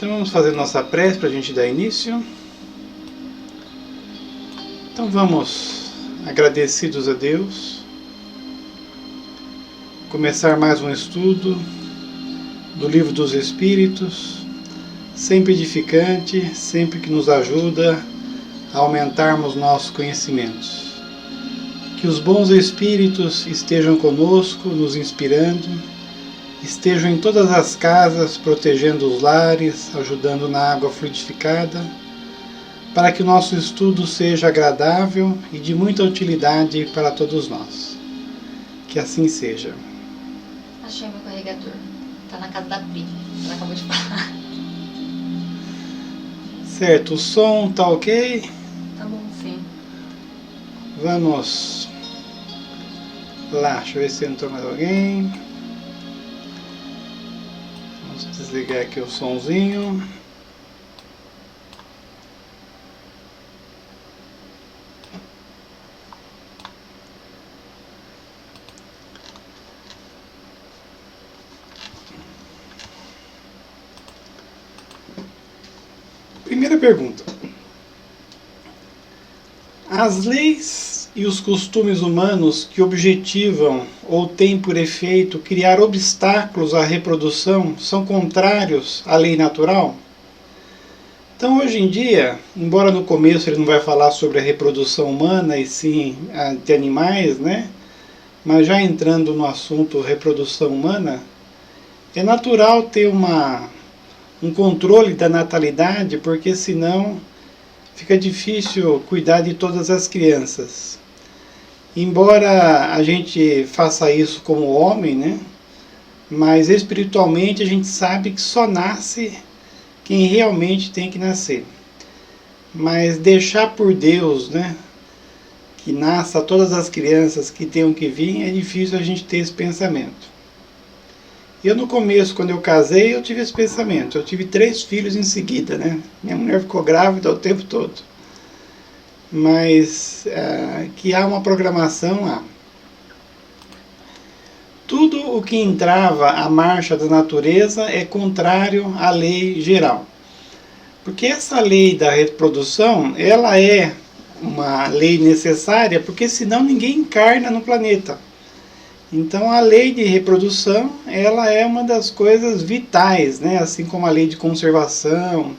Então vamos fazer nossa prece para a gente dar início. Então vamos, agradecidos a Deus, começar mais um estudo do Livro dos Espíritos, sempre edificante, sempre que nos ajuda a aumentarmos nossos conhecimentos. Que os bons Espíritos estejam conosco, nos inspirando, estejam em todas as casas, protegendo os lares, ajudando na água fluidificada, para que o nosso estudo seja agradável e de muita utilidade para todos nós. Que assim seja. Achei meu carregador. Tá na casa da Pri. Ela acabou de falar. Certo, o som tá ok? Tá bom, sim. Vamos lá, deixa eu ver se entrou mais alguém. Vamos desligar aqui o sonzinho. Primeira pergunta. As leis e os costumes humanos que objetivam ou têm por efeito criar obstáculos à reprodução são contrários à lei natural? Então, hoje em dia, embora no começo ele não vai falar sobre a reprodução humana e sim de animais, né? Mas já entrando no assunto reprodução humana, é natural ter um controle da natalidade, porque senão fica difícil cuidar de todas as crianças. Embora a gente faça isso como homem, né? Mas espiritualmente a gente sabe que só nasce quem realmente tem que nascer. Mas deixar por Deus, né? Que nasça todas as crianças que tenham que vir, é difícil a gente ter esse pensamento. Eu no começo, quando eu casei, eu tive esse pensamento. Eu tive 3 filhos em seguida, né? Minha mulher ficou grávida o tempo todo. Mas que há uma programação lá. Tudo o que entrava a marcha da natureza é contrário à lei geral. Porque essa lei da reprodução, ela é uma lei necessária, porque senão ninguém encarna no planeta. Então a lei de reprodução, ela é uma das coisas vitais, né? Assim como a lei de conservação,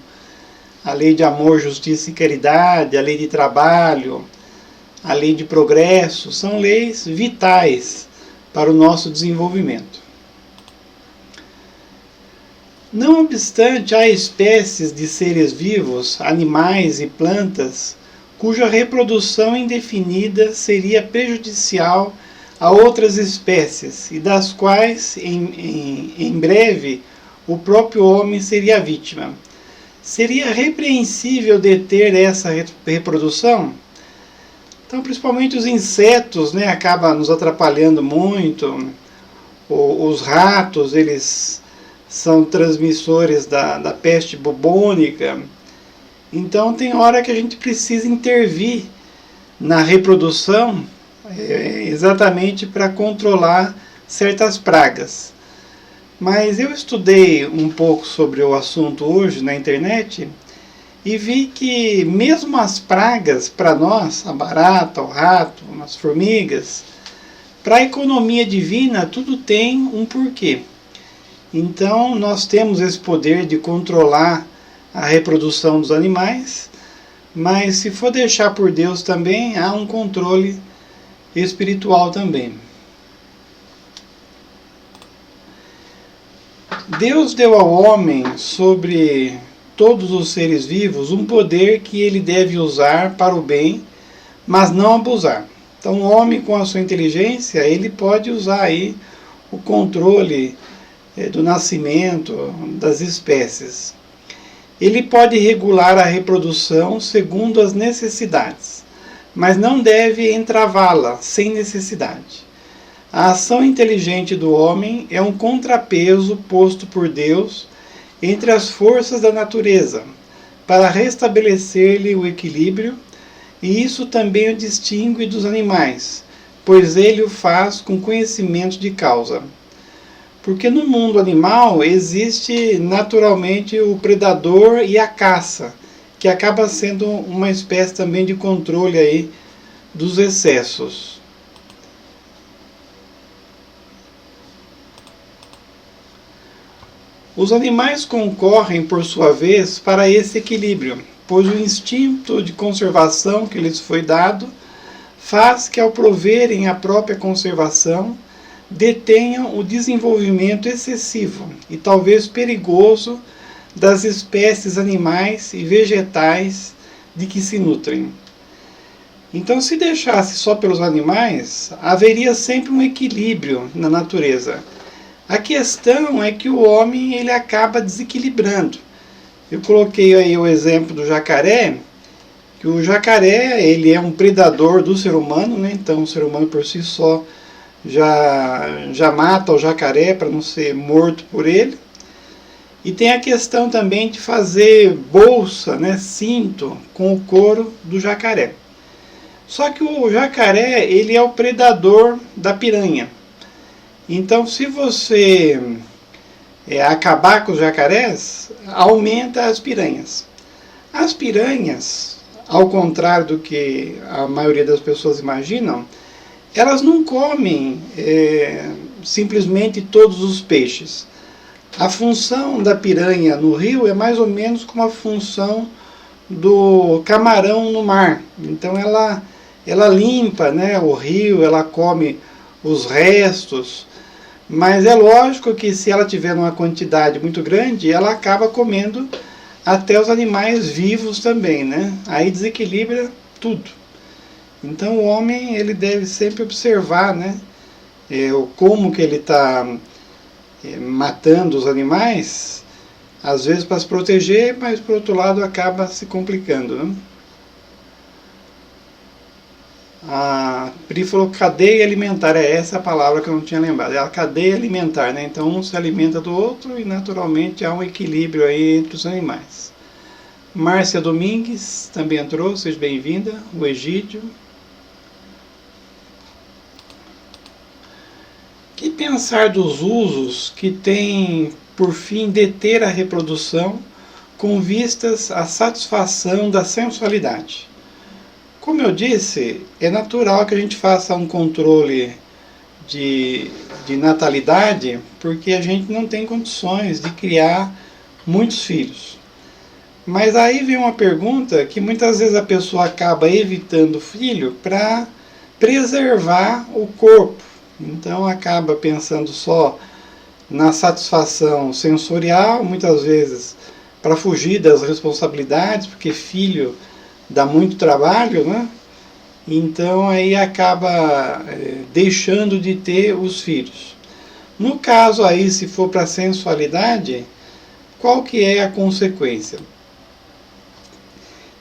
a lei de amor, justiça e caridade, a lei de trabalho, a lei de progresso, são leis vitais para o nosso desenvolvimento. Não obstante, há espécies de seres vivos, animais e plantas, cuja reprodução indefinida seria prejudicial a outras espécies, e das quais, em breve, o próprio homem seria a vítima. Seria repreensível deter essa reprodução? Então, principalmente os insetos, né, acabam nos atrapalhando muito. Os ratos, eles são transmissores da peste bubônica. Então, tem hora que a gente precisa intervir na reprodução, exatamente para controlar certas pragas. Mas eu estudei um pouco sobre o assunto hoje na internet e vi que mesmo as pragas, para nós, a barata, o rato, as formigas, para a economia divina tudo tem um porquê. Então nós temos esse poder de controlar a reprodução dos animais, mas se for deixar por Deus também, há um controle espiritual também. Deus deu ao homem, sobre todos os seres vivos, um poder que ele deve usar para o bem, mas não abusar. Então o homem, com a sua inteligência, ele pode usar aí o controle do nascimento das espécies. Ele pode regular a reprodução segundo as necessidades, mas não deve entravá-la sem necessidade. A ação inteligente do homem é um contrapeso posto por Deus entre as forças da natureza, para restabelecer-lhe o equilíbrio, e isso também o distingue dos animais, pois ele o faz com conhecimento de causa. Porque no mundo animal existe naturalmente o predador e a caça, que acaba sendo uma espécie também de controle aí dos excessos. Os animais concorrem, por sua vez, para esse equilíbrio, pois o instinto de conservação que lhes foi dado faz que, ao proverem a própria conservação, detenham o desenvolvimento excessivo e talvez perigoso das espécies animais e vegetais de que se nutrem. Então, se deixasse só pelos animais, haveria sempre um equilíbrio na natureza. A questão é que o homem ele acaba desequilibrando. Eu coloquei aí o exemplo do jacaré, que o jacaré ele é um predador do ser humano, né? Então o ser humano por si só já mata o jacaré para não ser morto por ele. E tem a questão também de fazer bolsa, né, cinto, com o couro do jacaré. Só que o jacaré ele é o predador da piranha. Então, se você acabar com os jacarés, aumenta as piranhas. As piranhas, ao contrário do que a maioria das pessoas imaginam, elas não comem simplesmente todos os peixes. A função da piranha no rio é mais ou menos como a função do camarão no mar. Então, ela limpa, né, o rio, ela come os restos. Mas é lógico que se ela tiver uma quantidade muito grande, ela acaba comendo até os animais vivos também, né? Aí desequilibra tudo. Então o homem ele deve sempre observar, né? Como que ele está matando os animais, às vezes para se proteger, mas por outro lado acaba se complicando, né? A Pri falou cadeia alimentar, essa a palavra que eu não tinha lembrado, é a cadeia alimentar, né? Então um se alimenta do outro e naturalmente há um equilíbrio aí entre os animais. Márcia Domingues também entrou, seja bem-vinda. O Egídio. Que pensar dos usos que têm por fim deter a reprodução com vistas à satisfação da sensualidade? Como eu disse, é natural que a gente faça um controle de natalidade, porque a gente não tem condições de criar muitos filhos. Mas aí vem uma pergunta que muitas vezes a pessoa acaba evitando filho para preservar o corpo. Então acaba pensando só na satisfação sensorial, muitas vezes para fugir das responsabilidades, porque filho dá muito trabalho, né? Então aí acaba deixando de ter os filhos. No caso aí, se for para a sensualidade, qual que é a consequência?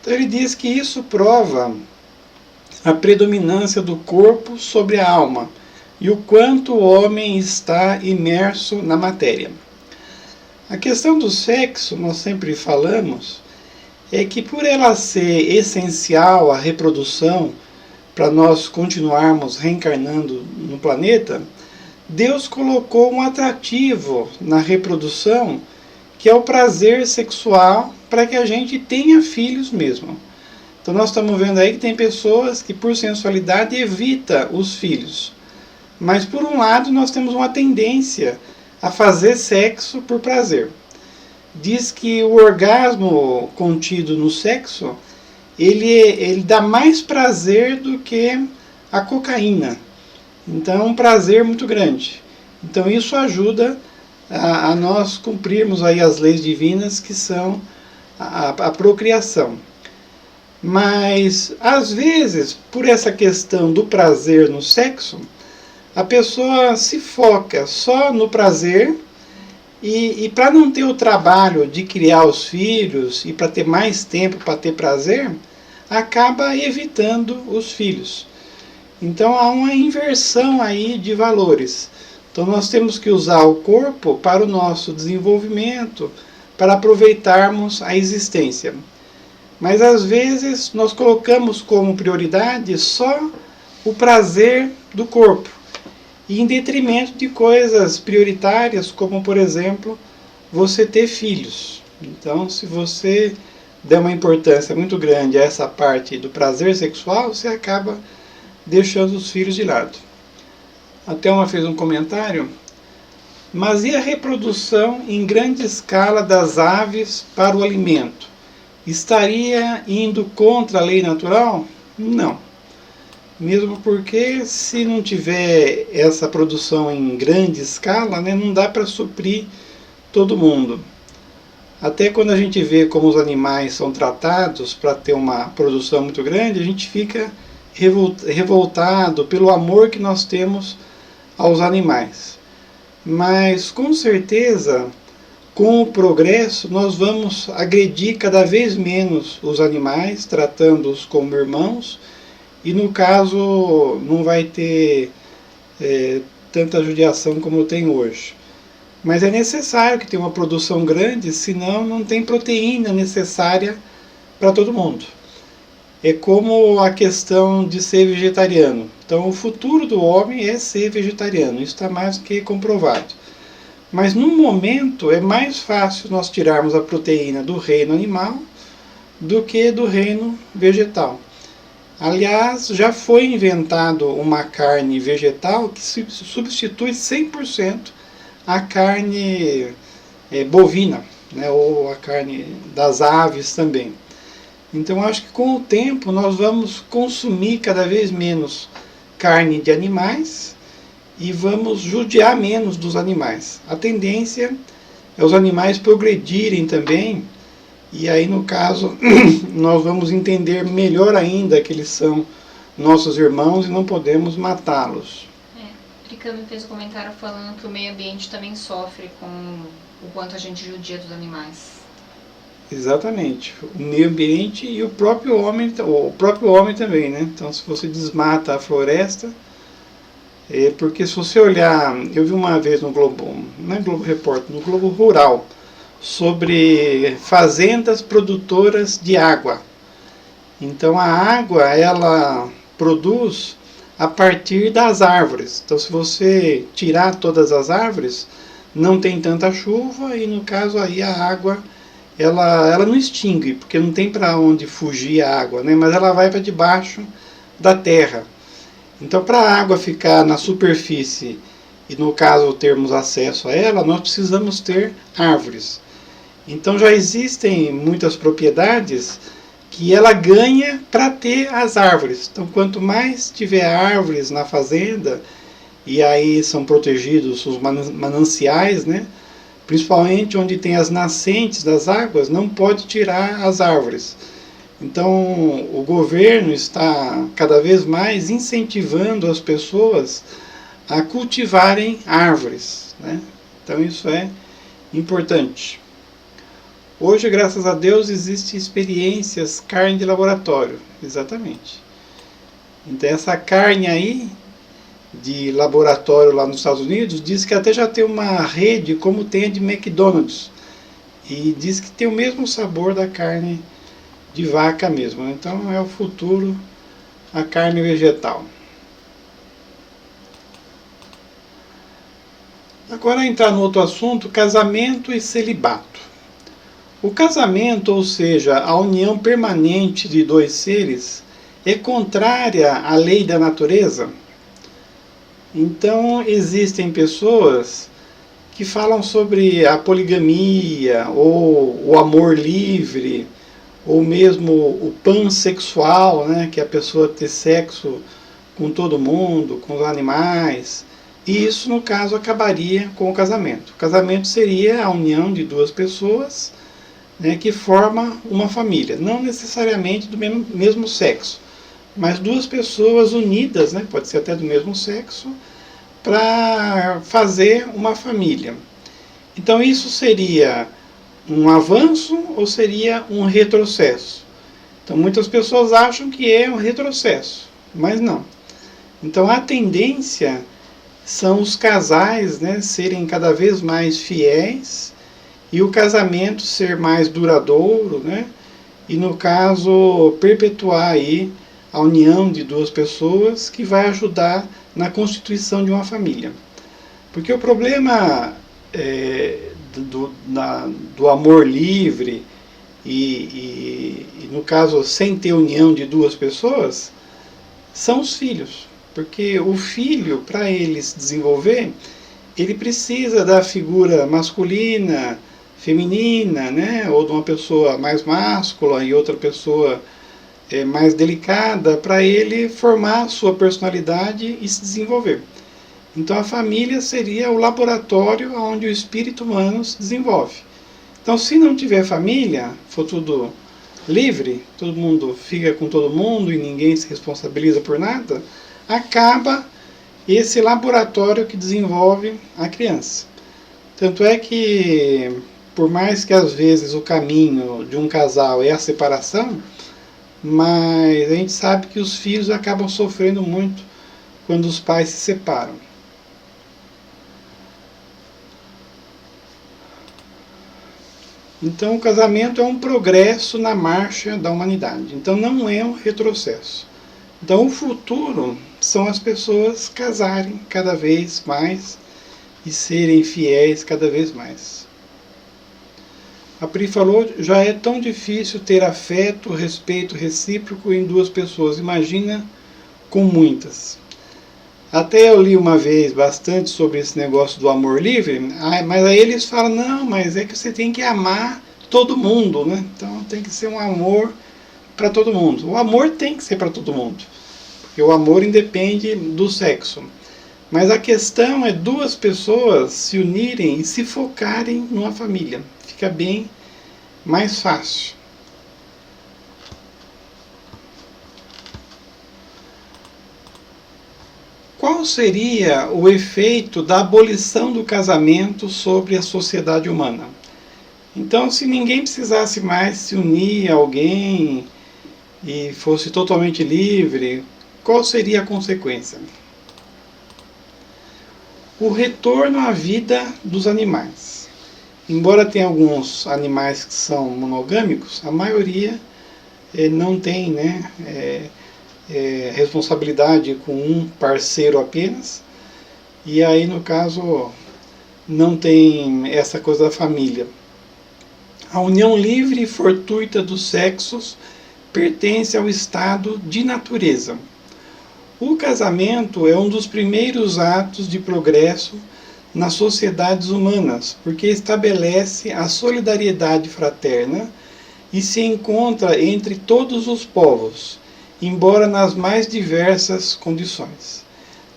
Então ele diz que isso prova a predominância do corpo sobre a alma e o quanto o homem está imerso na matéria. A questão do sexo, nós sempre falamos, é que por ela ser essencial à reprodução, para nós continuarmos reencarnando no planeta, Deus colocou um atrativo na reprodução, que é o prazer sexual, para que a gente tenha filhos mesmo. Então nós estamos vendo aí que tem pessoas que por sensualidade evita os filhos. Mas por um lado nós temos uma tendência a fazer sexo por prazer. Diz que o orgasmo contido no sexo, ele dá mais prazer do que a cocaína. Então é um prazer muito grande. Então isso ajuda a nós cumprirmos aí as leis divinas, que são a procriação. Mas às vezes, por essa questão do prazer no sexo, a pessoa se foca só no prazer. E para não ter o trabalho de criar os filhos e para ter mais tempo para ter prazer, acaba evitando os filhos. Então há uma inversão aí de valores. Então nós temos que usar o corpo para o nosso desenvolvimento, para aproveitarmos a existência. Mas às vezes nós colocamos como prioridade só o prazer do corpo. e em detrimento de coisas prioritárias, como, por exemplo, você ter filhos. Então, se você der uma importância muito grande a essa parte do prazer sexual, você acaba deixando os filhos de lado. A Thelma fez um comentário: mas e a reprodução em grande escala das aves para o alimento? Estaria indo contra a lei natural? Não. Mesmo porque, se não tiver essa produção em grande escala, né, não dá para suprir todo mundo. Até quando a gente vê como os animais são tratados para ter uma produção muito grande, a gente fica revoltado pelo amor que nós temos aos animais. Mas, com certeza, com o progresso, nós vamos agredir cada vez menos os animais, tratando-os como irmãos, e no caso não vai ter tanta judiação como tem hoje. Mas é necessário que tenha uma produção grande, senão não tem proteína necessária para todo mundo. É como a questão de ser vegetariano. Então, o futuro do homem é ser vegetariano, isso está mais que comprovado. Mas, no momento, é mais fácil nós tirarmos a proteína do reino animal do que do reino vegetal. Aliás, já foi inventado uma carne vegetal que substitui 100% a carne bovina, né, ou a carne das aves também. Então, acho que com o tempo nós vamos consumir cada vez menos carne de animais e vamos judiar menos dos animais. A tendência é os animais progredirem também, e aí, no caso, nós vamos entender melhor ainda que eles são nossos irmãos e não podemos matá-los. Tricami fez um comentário falando que o meio ambiente também sofre com o quanto a gente judia dos animais. Exatamente. O meio ambiente e o próprio homem também, né? Então, se você desmata a floresta, porque se você olhar, eu vi uma vez no Globo, não é Globo Repórter, no Globo Rural, sobre fazendas produtoras de água. Então, a água, ela produz a partir das árvores. Então, se você tirar todas as árvores, não tem tanta chuva e, no caso, aí a água ela não extingue, porque não tem para onde fugir a água, né? Mas ela vai para debaixo da terra. Então, para a água ficar na superfície e, no caso, termos acesso a ela, nós precisamos ter árvores. Então, já existem muitas propriedades que ela ganha para ter as árvores. Então, quanto mais tiver árvores na fazenda, e aí são protegidos os mananciais, né? Principalmente onde tem as nascentes das águas, não pode tirar as árvores. Então, o governo está cada vez mais incentivando as pessoas a cultivarem árvores, né? Então, isso é importante. Hoje, graças a Deus, existem experiências carne de laboratório, exatamente. Então, essa carne aí, de laboratório lá nos Estados Unidos, diz que até já tem uma rede como tem a de McDonald's. E diz que tem o mesmo sabor da carne de vaca mesmo. Então, é o futuro, a carne vegetal. Agora, entrar no outro assunto, casamento e celibato. O casamento, ou seja, a união permanente de dois seres, é contrária à lei da natureza? Então, existem pessoas que falam sobre a poligamia, ou o amor livre, ou mesmo o pansexual, né, que é a pessoa ter sexo com todo mundo, com os animais. E isso, no caso, acabaria com o casamento. O casamento seria a união de duas pessoas, né, que forma uma família, não necessariamente do mesmo sexo, mas duas pessoas unidas, né, pode ser até do mesmo sexo, para fazer uma família. Então, isso seria um avanço ou seria um retrocesso? Então, muitas pessoas acham que é um retrocesso, mas não. Então, a tendência são os casais, né, serem cada vez mais fiéis e o casamento ser mais duradouro, né, e, no caso, perpetuar aí a união de duas pessoas que vai ajudar na constituição de uma família. Porque o problema do amor livre e, no caso, sem ter união de duas pessoas, são os filhos. Porque o filho, para ele se desenvolver, ele precisa da figura masculina, feminina, né? Ou de uma pessoa mais máscula e outra pessoa mais delicada, para ele formar a sua personalidade e se desenvolver. Então a família seria o laboratório onde o espírito humano se desenvolve. Então, se não tiver família, for tudo livre, todo mundo fica com todo mundo e ninguém se responsabiliza por nada, acaba esse laboratório que desenvolve a criança. Tanto é que, por mais que às vezes o caminho de um casal é a separação, mas a gente sabe que os filhos acabam sofrendo muito quando os pais se separam. Então o casamento é um progresso na marcha da humanidade. Então não é um retrocesso. Então o futuro são as pessoas casarem cada vez mais e serem fiéis cada vez mais. A Pri falou, já é tão difícil ter afeto, respeito recíproco em duas pessoas. Imagina com muitas. Até eu li uma vez bastante sobre esse negócio do amor livre, mas aí eles falam, não, mas é que você tem que amar todo mundo, né? Então tem que ser um amor para todo mundo. O amor tem que ser para todo mundo, porque o amor independe do sexo. Mas a questão é duas pessoas se unirem e se focarem numa família. Fica bem mais fácil. Qual seria o efeito da abolição do casamento sobre a sociedade humana? Então, se ninguém precisasse mais se unir a alguém e fosse totalmente livre, qual seria a consequência? O retorno à vida dos animais. Embora tenha alguns animais que são monogâmicos, a maioria não tem, né, responsabilidade com um parceiro apenas, e aí no caso não tem essa coisa da família. A união livre e fortuita dos sexos pertence ao estado de natureza. O casamento é um dos primeiros atos de progresso nas sociedades humanas, porque estabelece a solidariedade fraterna e se encontra entre todos os povos, embora nas mais diversas condições.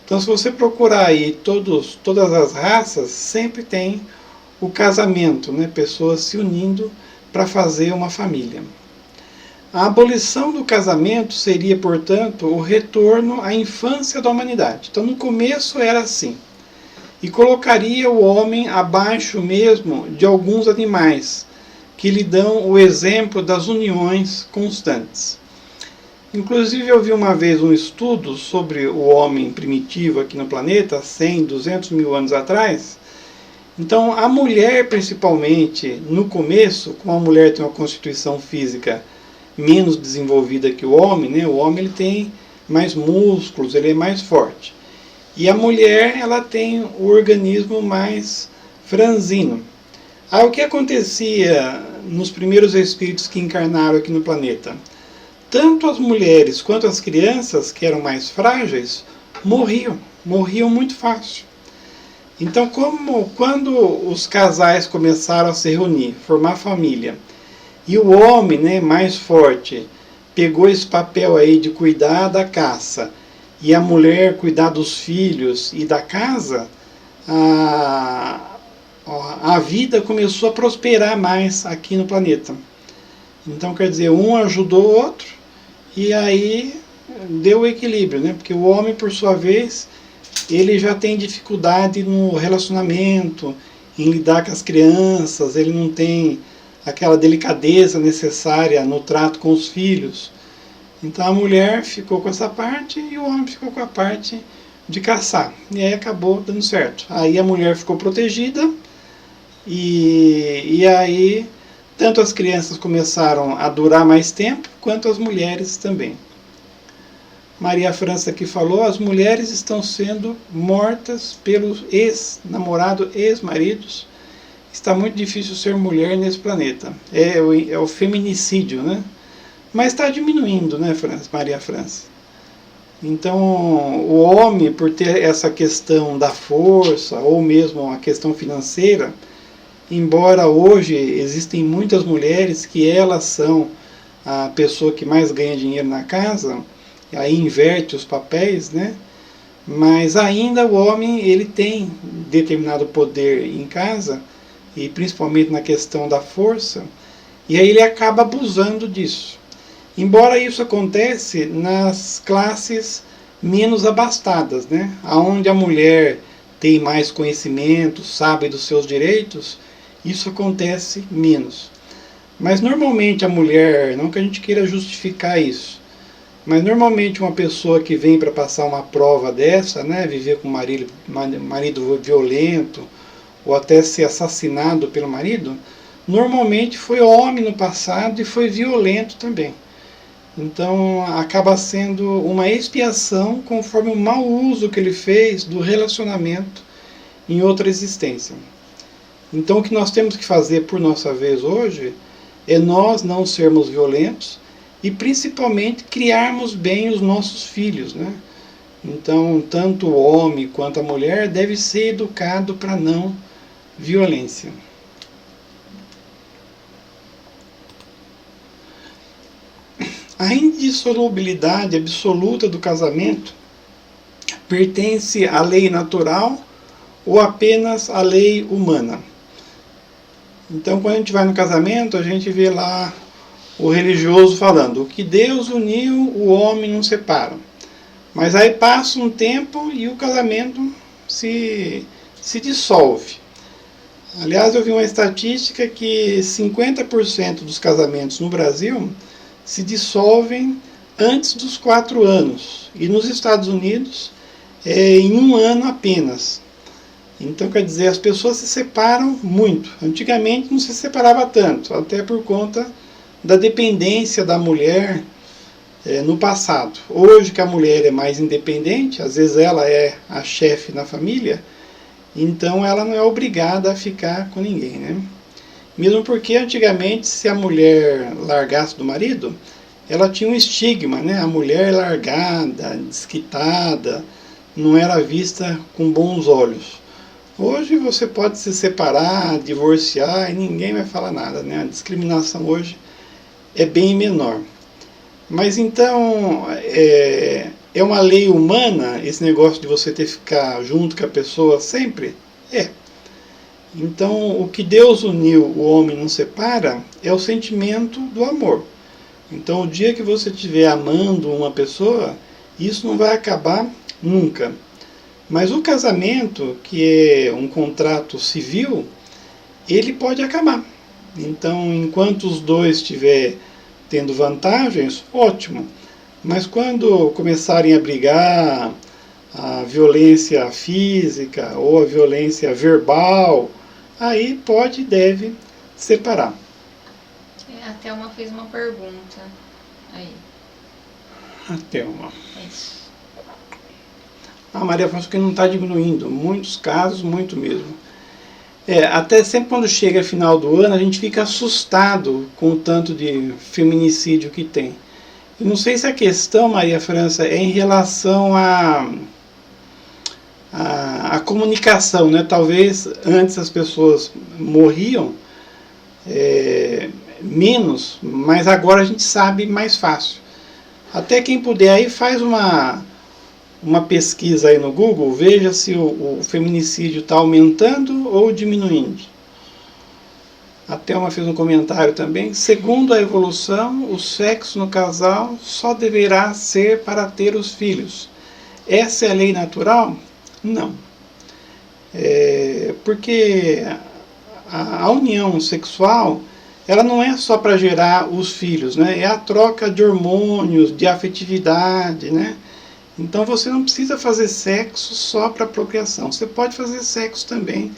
Então, se você procurar aí todas as raças, sempre tem o casamento, né? Pessoas se unindo para fazer uma família. A abolição do casamento seria, portanto, o retorno à infância da humanidade. Então, no começo era assim. E colocaria o homem abaixo mesmo de alguns animais, que lhe dão o exemplo das uniões constantes. Inclusive, eu vi uma vez um estudo sobre o homem primitivo aqui no planeta, 100, 200 mil anos atrás. Então, a mulher, principalmente, no começo, como a mulher tem uma constituição física menos desenvolvida que o homem, né? O homem ele tem mais músculos, ele é mais forte. E a mulher, ela tem o organismo mais franzino. Aí o que acontecia nos primeiros espíritos que encarnaram aqui no planeta? Tanto as mulheres quanto as crianças, que eram mais frágeis, morriam muito fácil. Então, quando os casais começaram a se reunir, formar família, e o homem, né, mais forte, pegou esse papel aí de cuidar da caça, e a mulher cuidar dos filhos e da casa, a vida começou a prosperar mais aqui no planeta. Então, quer dizer, um ajudou o outro, e aí deu o equilíbrio, né? Porque o homem, por sua vez, ele já tem dificuldade no relacionamento, em lidar com as crianças, ele não tem aquela delicadeza necessária no trato com os filhos. Então a mulher ficou com essa parte e o homem ficou com a parte de caçar. E aí acabou dando certo. Aí a mulher ficou protegida e aí tanto as crianças começaram a durar mais tempo, quanto as mulheres também. Maria França que falou, as mulheres estão sendo mortas pelos ex-namorados, ex-maridos. Está muito difícil ser mulher nesse planeta. É o feminicídio, né? Mas está diminuindo, né, Maria França? Então, o homem, por ter essa questão da força, ou mesmo a questão financeira, embora hoje existem muitas mulheres que elas são a pessoa que mais ganha dinheiro na casa, aí inverte os papéis, né? Mas ainda o homem ele tem determinado poder em casa, e principalmente na questão da força, e aí ele acaba abusando disso. Embora isso acontece nas classes menos abastadas, né? Onde a mulher tem mais conhecimento, sabe dos seus direitos, isso acontece menos. Mas normalmente a mulher, não que a gente queira justificar isso, mas normalmente uma pessoa que vem para passar uma prova dessa, né, viver com um marido violento, ou até ser assassinado pelo marido, normalmente foi homem no passado e foi violento também. Então acaba sendo uma expiação conforme o mau uso que ele fez do relacionamento em outra existência. Então o que nós temos que fazer por nossa vez hoje é nós não sermos violentos e principalmente criarmos bem os nossos filhos, né? Então tanto o homem quanto a mulher deve ser educado para não violência. A indissolubilidade absoluta do casamento pertence à lei natural ou apenas à lei humana? Então, quando a gente vai no casamento, a gente vê lá o religioso falando: o que Deus uniu, o homem não separa. Mas aí passa um tempo e o casamento se dissolve. Aliás, eu vi uma estatística que 50% dos casamentos no Brasil se dissolvem antes dos 4 anos. E nos Estados Unidos, em 1 ano apenas. Então, quer dizer, as pessoas se separam muito. Antigamente não se separava tanto, até por conta da dependência da mulher no passado. Hoje que a mulher é mais independente, às vezes ela é a chefe na família, então ela não é obrigada a ficar com ninguém, né? Mesmo porque antigamente, se a mulher largasse do marido, ela tinha um estigma, né? A mulher largada, desquitada, não era vista com bons olhos. Hoje você pode se separar, divorciar e ninguém vai falar nada, né? A discriminação hoje é bem menor. Mas então, é uma lei humana esse negócio de você ter que ficar junto com a pessoa sempre? É. Então, o que Deus uniu, o homem não separa, é o sentimento do amor. Então, o dia que você estiver amando uma pessoa, isso não vai acabar nunca. Mas o casamento, que é um contrato civil, ele pode acabar. Então, enquanto os dois estiverem tendo vantagens, ótimo. Mas quando começarem a brigar, a violência física ou a violência verbal, aí pode e deve separar. A Thelma fez uma pergunta aí. A Thelma. É isso. A Maria Afonso que não está diminuindo. Muitos casos, muito mesmo. Até sempre quando chega final do ano, a gente fica assustado com o tanto de feminicídio que tem. Eu não sei se a questão, Maria França, é em relação à comunicação, né? Talvez antes as pessoas morriam menos, mas agora a gente sabe mais fácil. Até quem puder aí faz uma pesquisa aí no Google, veja se o feminicídio está aumentando ou diminuindo. A Thelma fez um comentário também. Segundo a evolução, o sexo no casal só deverá ser para ter os filhos. Essa é a lei natural? Não. Porque a união sexual, ela não é só para gerar os filhos, né? É a troca de hormônios, de afetividade, né? Então você não precisa fazer sexo só para procriação. Você pode fazer sexo também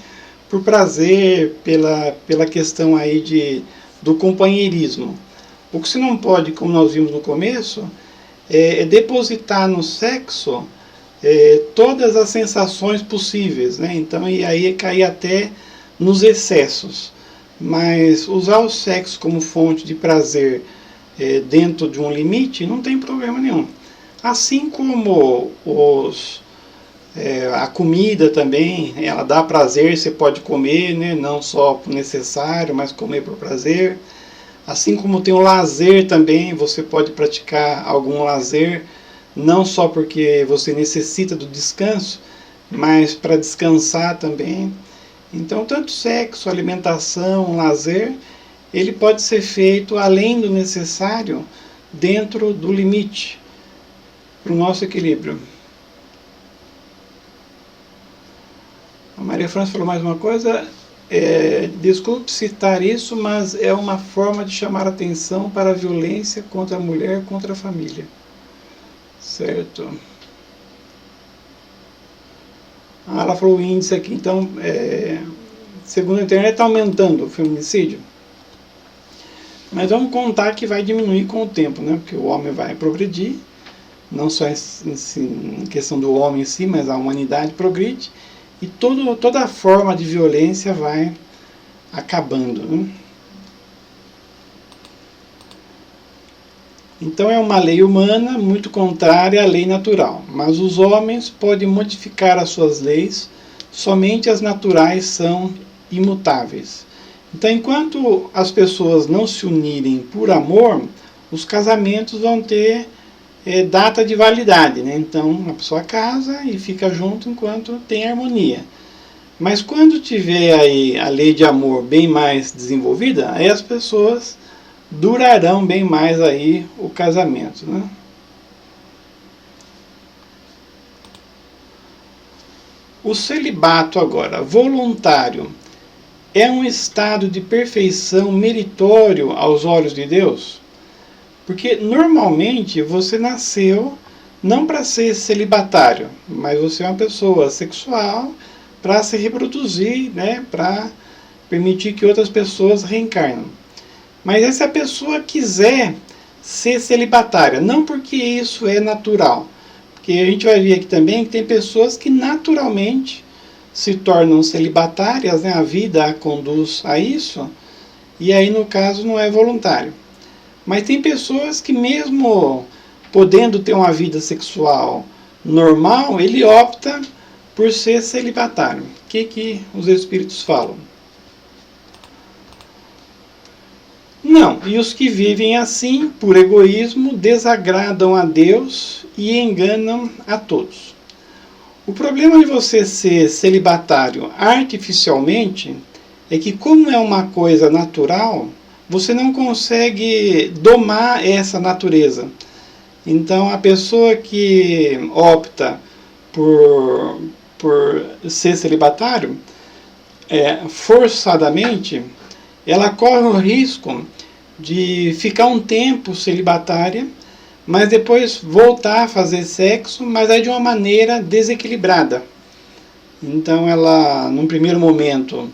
por prazer, pela questão aí do companheirismo. O que você não pode, como nós vimos no começo, depositar no sexo todas as sensações possíveis, né? Então, e aí cair até nos excessos. Mas usar o sexo como fonte de prazer dentro de um limite não tem problema nenhum. Assim como a comida também, ela dá prazer, você pode comer, né? Não só por necessário, mas comer por prazer. Assim como tem o lazer também, você pode praticar algum lazer, não só porque você necessita do descanso, mas para descansar também. Então, tanto sexo, alimentação, lazer, ele pode ser feito além do necessário, dentro do limite, para o nosso equilíbrio. A Maria França falou mais uma coisa. Desculpe citar isso, mas é uma forma de chamar atenção para a violência contra a mulher, contra a família. Certo? Ela falou o índice aqui, então, segundo a internet, está aumentando o feminicídio. Mas vamos contar que vai diminuir com o tempo, né? Porque o homem vai progredir, não só em questão do homem em si, mas a humanidade progride, e toda a forma de violência vai acabando, né? Então é uma lei humana muito contrária à lei natural, mas os homens podem modificar as suas leis, somente as naturais são imutáveis. Então, enquanto as pessoas não se unirem por amor, os casamentos vão ter data de validade, né? Então, a pessoa casa e fica junto enquanto tem harmonia. Mas quando tiver aí a lei de amor bem mais desenvolvida, aí as pessoas durarão bem mais aí o casamento, né? O celibato agora, voluntário, é um estado de perfeição meritório aos olhos de Deus? Porque normalmente você nasceu não para ser celibatário, mas você é uma pessoa sexual para se reproduzir, né, para permitir que outras pessoas reencarnem. Mas se a pessoa quiser ser celibatária, não porque isso é natural, porque a gente vai ver aqui também que tem pessoas que naturalmente se tornam celibatárias, né, a vida a conduz a isso, e aí no caso não é voluntário. Mas tem pessoas que mesmo podendo ter uma vida sexual normal, ele opta por ser celibatário. O que os espíritos falam? Não, e os que vivem assim, por egoísmo, desagradam a Deus e enganam a todos. O problema de você ser celibatário artificialmente é que, como é uma coisa natural, você não consegue domar essa natureza. Então, a pessoa que opta por ser celibatário, forçadamente, ela corre o risco de ficar um tempo celibatária, mas depois voltar a fazer sexo, mas aí de uma maneira desequilibrada. Então ela, num primeiro momento,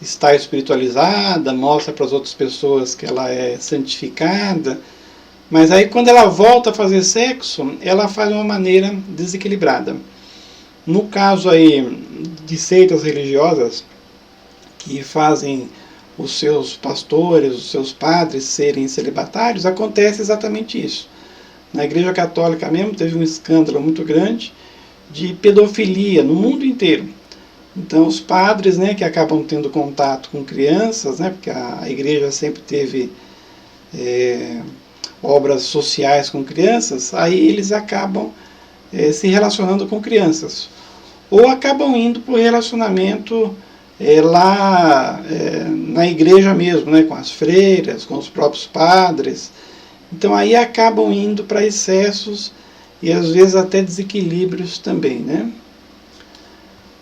está espiritualizada, mostra para as outras pessoas que ela é santificada, mas aí quando ela volta a fazer sexo, ela faz de uma maneira desequilibrada. No caso aí de seitas religiosas que fazem os seus pastores, os seus padres serem celibatários, acontece exatamente isso. Na Igreja Católica mesmo teve um escândalo muito grande de pedofilia no mundo inteiro. Então os padres, né, que acabam tendo contato com crianças, né, porque a Igreja sempre teve obras sociais com crianças, aí eles acabam se relacionando com crianças. Ou acabam indo para o relacionamento lá na igreja mesmo, né, com as freiras, com os próprios padres. Então aí acabam indo para excessos e às vezes até desequilíbrios também, né?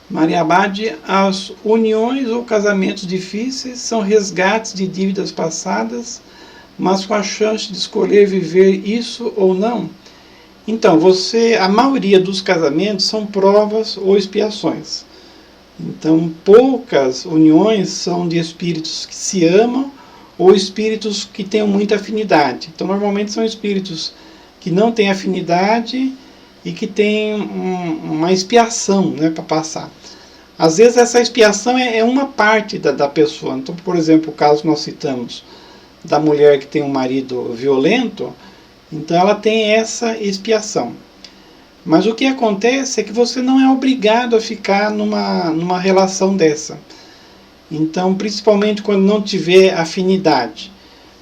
Maria Abade, as uniões ou casamentos difíceis são resgates de dívidas passadas, mas com a chance de escolher viver isso ou não. Então, a maioria dos casamentos são provas ou expiações. Então, poucas uniões são de espíritos que se amam ou espíritos que tenham muita afinidade. Então, normalmente são espíritos que não tem afinidade e que tem uma expiação, né, para passar. Às vezes essa expiação é uma parte da pessoa. Então, por exemplo, o caso que nós citamos da mulher que tem um marido violento, então ela tem essa expiação. Mas o que acontece é que você não é obrigado a ficar numa relação dessa. Então, principalmente quando não tiver afinidade.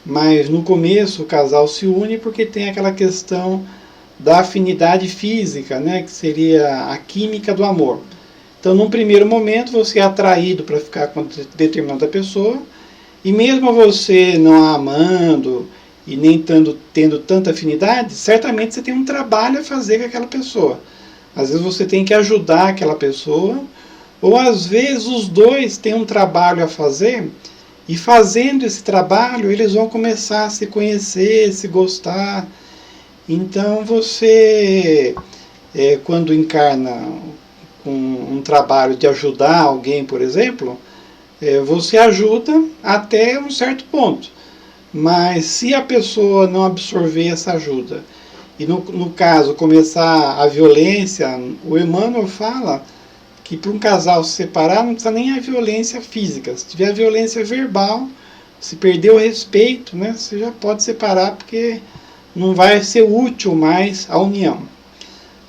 Mas no começo o casal se une porque tem aquela questão da afinidade física, né, que seria a química do amor. Então, num primeiro momento, você é atraído para ficar com determinada pessoa, e mesmo você não a amando e nem tendo tanta afinidade, certamente você tem um trabalho a fazer com aquela pessoa. Às vezes você tem que ajudar aquela pessoa, ou às vezes os dois têm um trabalho a fazer, e fazendo esse trabalho eles vão começar a se conhecer, se gostar. Então você, quando encarna um trabalho de ajudar alguém, por exemplo, você ajuda até um certo ponto. Mas se a pessoa não absorver essa ajuda, e no caso começar a violência, o Emmanuel fala que para um casal se separar não precisa nem a violência física. Se tiver a violência verbal, se perder o respeito, né, você já pode separar porque não vai ser útil mais a união.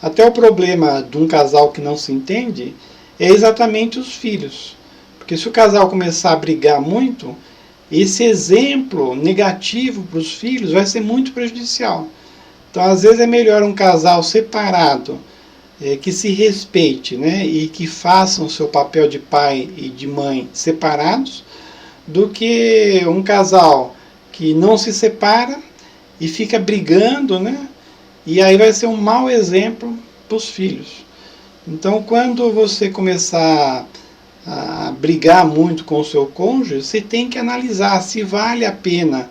Até o problema de um casal que não se entende é exatamente os filhos. Porque se o casal começar a brigar muito, esse exemplo negativo para os filhos vai ser muito prejudicial. Então, às vezes é melhor um casal separado, que se respeite, né, e que façam o seu papel de pai e de mãe separados, do que um casal que não se separa e fica brigando, né, e aí vai ser um mau exemplo para os filhos. Então, quando você começar a brigar muito com o seu cônjuge, você tem que analisar se vale a pena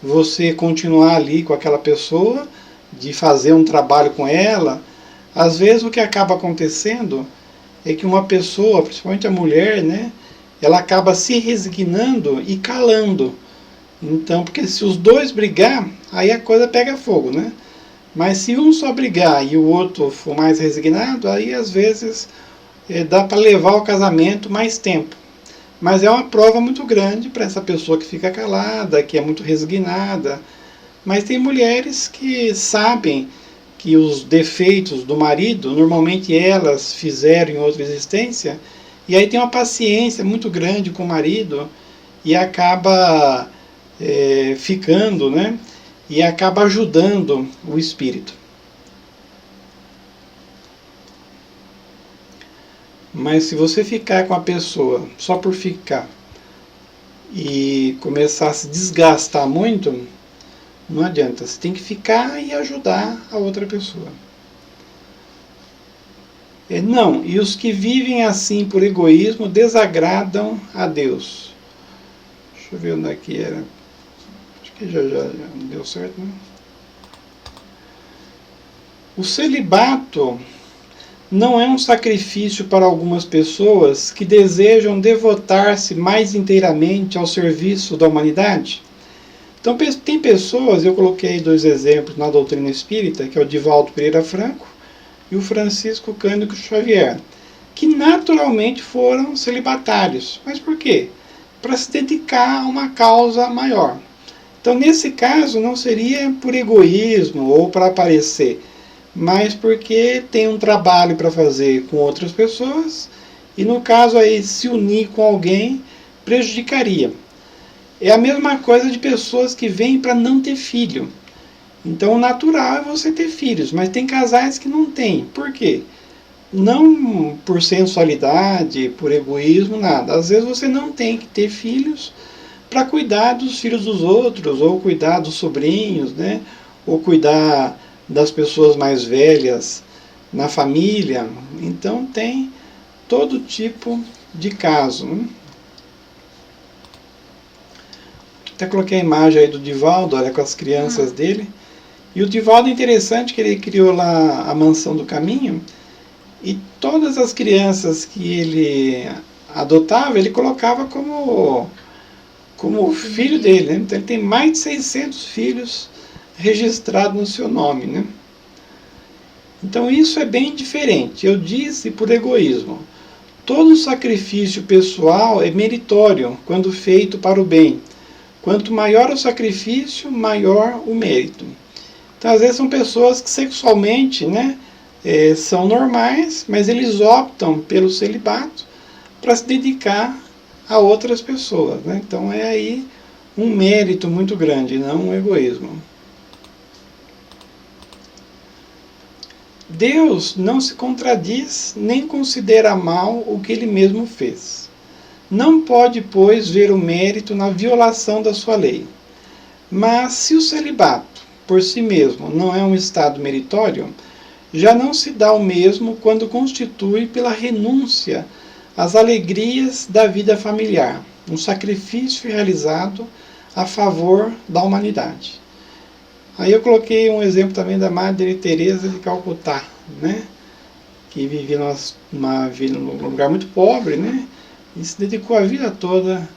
você continuar ali com aquela pessoa, de fazer um trabalho com ela. Às vezes o que acaba acontecendo é que uma pessoa, principalmente a mulher, né, ela acaba se resignando e calando. Então, porque se os dois brigar, aí a coisa pega fogo, né? Mas se um só brigar e o outro for mais resignado, aí às vezes dá para levar o casamento mais tempo. Mas é uma prova muito grande para essa pessoa que fica calada, que é muito resignada. Mas tem mulheres que sabem que os defeitos do marido, normalmente elas fizeram em outra existência, e aí tem uma paciência muito grande com o marido e acaba ficando, né? E acaba ajudando o espírito. Mas se você ficar com a pessoa só por ficar e começar a se desgastar muito, não adianta. Você tem que ficar e ajudar a outra pessoa. Não, e os que vivem assim por egoísmo desagradam a Deus. Deixa eu ver onde é que era. Acho que já deu certo, né? O celibato não é um sacrifício para algumas pessoas que desejam devotar-se mais inteiramente ao serviço da humanidade? Então, tem pessoas, eu coloquei 2 exemplos na doutrina espírita, que é o Divaldo Pereira Franco e o Francisco Cândido Xavier, que naturalmente foram celibatários. Mas por quê? Para se dedicar a uma causa maior. Então, nesse caso, não seria por egoísmo ou para aparecer, mas porque tem um trabalho para fazer com outras pessoas, e no caso aí, se unir com alguém prejudicaria. É a mesma coisa de pessoas que vêm para não ter filho. Então o natural é você ter filhos, mas tem casais que não têm. Por quê? Não por sensualidade, por egoísmo, nada. Às vezes você não tem que ter filhos para cuidar dos filhos dos outros, ou cuidar dos sobrinhos, né? Ou cuidar das pessoas mais velhas na família. Então tem todo tipo de caso, né? Até coloquei a imagem aí do Divaldo, olha, com as crianças dele. E o Divaldo é interessante que ele criou lá a Mansão do Caminho, e todas as crianças que ele adotava, ele colocava como filho dele, né? Então ele tem mais de 600 filhos registrado no seu nome, né? Então isso é bem diferente. Eu disse por egoísmo. Todo sacrifício pessoal é meritório quando feito para o bem. Quanto maior o sacrifício, maior o mérito. Então, às vezes são pessoas que sexualmente, né, são normais, mas eles optam pelo celibato para se dedicar a outras pessoas, né? Então é aí um mérito muito grande, não um egoísmo. Deus não se contradiz nem considera mal o que ele mesmo fez. Não pode, pois, ver o mérito na violação da sua lei. Mas se o celibato, por si mesmo, não é um estado meritório, já não se dá o mesmo quando constitui pela renúncia às alegrias da vida familiar, um sacrifício realizado a favor da humanidade. Aí eu coloquei um exemplo também da Madre Teresa de Calcutá, né? Que vivia num lugar muito pobre, né? E se dedicou a vida toda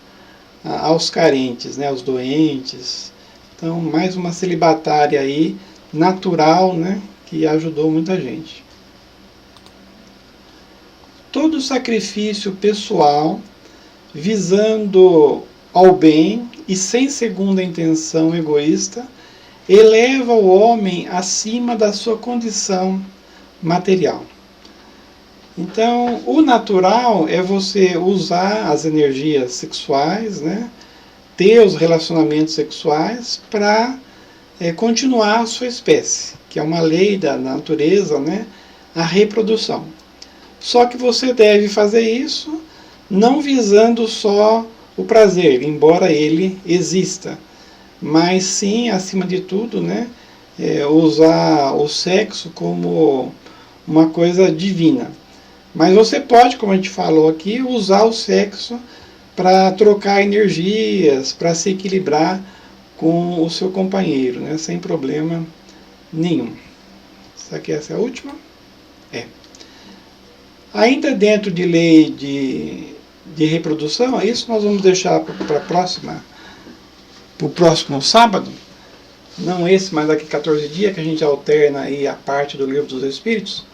aos carentes, né? Aos doentes. Então, mais uma celibatária aí, natural, né? Que ajudou muita gente. Todo sacrifício pessoal visando ao bem e sem segunda intenção egoísta eleva o homem acima da sua condição material. Então, o natural é você usar as energias sexuais, né, ter os relacionamentos sexuais para continuar a sua espécie, que é uma lei da natureza, né, a reprodução. Só que você deve fazer isso não visando só o prazer, embora ele exista, mas sim, acima de tudo, né, usar o sexo como uma coisa divina. Mas você pode, como a gente falou aqui, usar o sexo para trocar energias, para se equilibrar com o seu companheiro, né, sem problema nenhum. Será que essa é a última? É. Ainda dentro de lei de reprodução, isso nós vamos deixar para o próximo sábado, não esse, mas daqui 14 dias, que a gente alterna aí a parte do Livro dos Espíritos,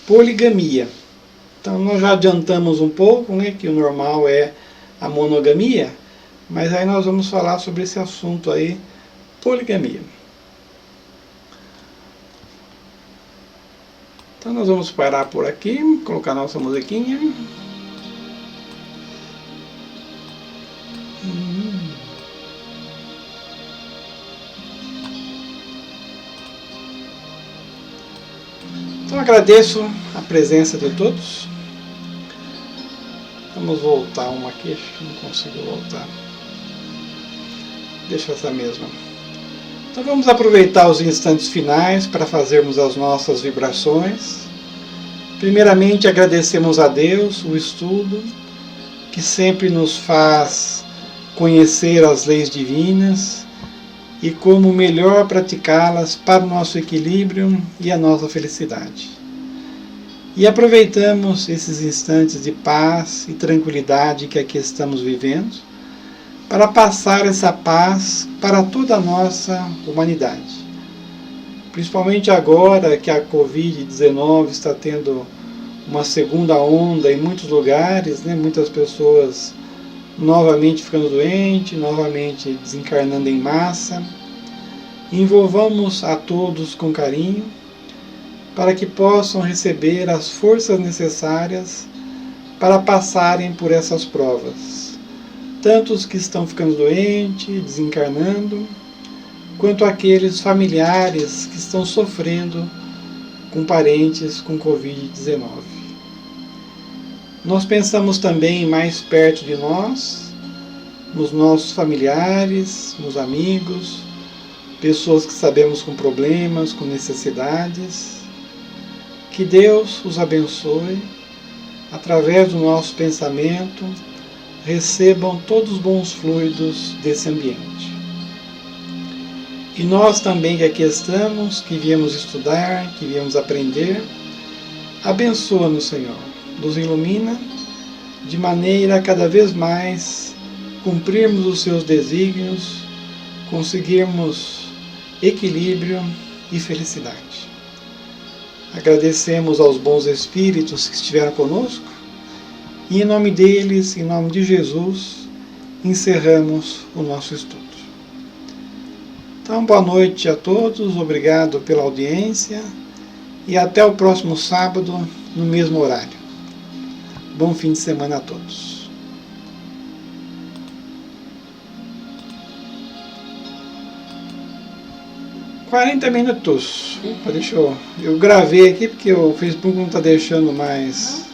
poligamia. Então nós já adiantamos um pouco, né, que o normal é a monogamia, mas aí nós vamos falar sobre esse assunto aí, poligamia. Então nós vamos parar por aqui, colocar nossa musiquinha. Então agradeço a presença de todos. Vamos voltar uma aqui, acho que não consigo voltar. Deixa essa mesma. Então vamos aproveitar os instantes finais para fazermos as nossas vibrações. Primeiramente agradecemos a Deus o estudo, que sempre nos faz conhecer as leis divinas e como melhor praticá-las para o nosso equilíbrio e a nossa felicidade. E aproveitamos esses instantes de paz e tranquilidade que aqui estamos vivendo, para passar essa paz para toda a nossa humanidade. Principalmente agora que a Covid-19 está tendo uma segunda onda em muitos lugares, né? Muitas pessoas novamente ficando doentes, novamente desencarnando em massa. Envolvamos a todos com carinho, para que possam receber as forças necessárias para passarem por essas provas. Tanto os que estão ficando doentes, desencarnando, quanto aqueles familiares que estão sofrendo com parentes com Covid-19. Nós pensamos também mais perto de nós, nos nossos familiares, nos amigos, pessoas que sabemos com problemas, com necessidades. Que Deus os abençoe, através do nosso pensamento, recebam todos os bons fluidos desse ambiente. E nós também que aqui estamos, que viemos estudar, que viemos aprender, abençoa-nos, Senhor, nos ilumina, de maneira a cada vez mais cumprirmos os seus desígnios, conseguirmos equilíbrio e felicidade. Agradecemos aos bons espíritos que estiveram conosco e em nome deles, em nome de Jesus, encerramos o nosso estudo. Então, boa noite a todos, obrigado pela audiência e até o próximo sábado, no mesmo horário. Bom fim de semana a todos. 40 minutos. Opa, deixa eu gravei aqui porque o Facebook não está deixando mais.